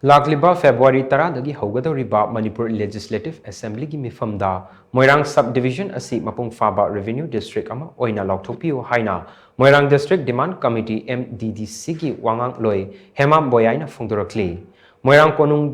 Lakliba February dagi hougadouriba Manipur Legislative Assembly gi meepham Moirang Sub Division Asi Mapung Phaba Revenue District Oina Laothokpiyu haina Moirang District Demand Committee MDDC gi wangangloi Hemam Boyai na phongdorakli Moirang konung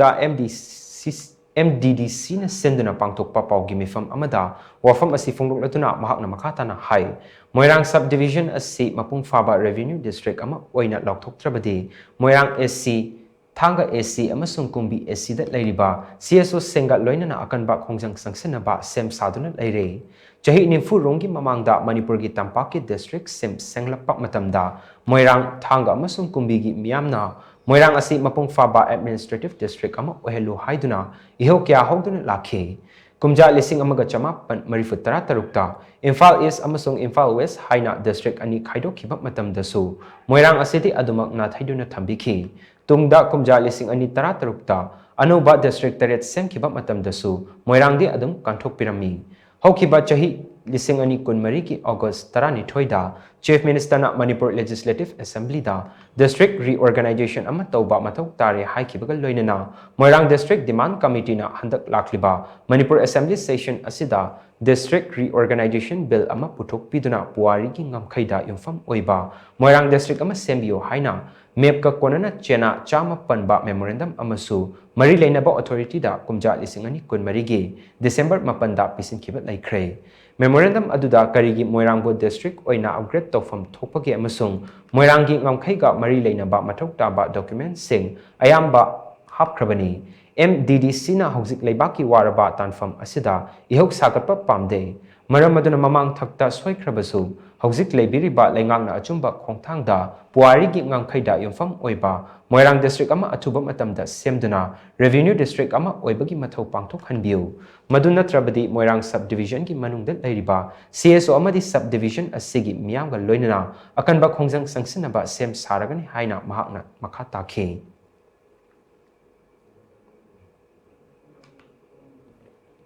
MDDC na senduna pangthokpa pau gi meepham amada wafam asi phongdoklatuna mahakna makata na hai Moirang Sub Division Asi Mapung Phaba Revenue District Oina Laothoktrabadi Moirang SC Thanga AC amasung kumbi AC that lairiba CSO sengat loinana akanba khongjang sangsenaba sem saduna laire chahi nimfu rongi mamangda Manipur gi tampaki district sem senglapak matamda Moirang Thanga amasung kumbi gi miyamna Moirang Asi Mapung Phaba Administrative District ama ohelu haiduna iho kya hogduna lakhe kumja lising amaga chamapan marifutara tarukta Imphal East amasung Imphal West haina district ani khaido khibap matamdasu Moirang asiti adumak na thaiduna thambiki Tungda kumja lising ani tara tarukta anuba district taret sem kiba matam dasu Moirang di adum kanthok pirami haukiba chahi lising ani kunmari ki August tarani thoida Chief Minister na Manipur Legislative Assembly da district reorganization ama tauba mathau tare hai kibagal loinana Moirang District Demand Committee na handak lakliba Manipur Assembly session asida district reorganization bill ama puthok piduna puari ki ngamkhaida yumfam oiba Moirang district ama sembio haina Map ka konana chena chama panba memorandum amasu mari leinaba authority da kumja lising ani kunmarigi December mapanda pisin kibat laikre memorandum aduda karigi Moirangbo district oina upgrade tofam thopagi amasung Moirangi ngamkhaiga mari leinaba mathok taba document sing ayamba hapkrabani MDDC na hojik leibaki waraba tanfam asida ihok sagatpa pamde maram aduna mamang thakta soikrabasu hojik leibiriba leingangna achumba khongthangda puari gi ngangkhaida yumfam oiba Moirang district ama athuba matamda semduna revenue district ama oibagi mathau pangthok hanbiu maduna trabadi Moirang Sub Division gi manungda leiriba CSO amadi Sub Division asigi miyamga loinana akanba khongjang sangsinaba sem saragani haina mahakna makha takhi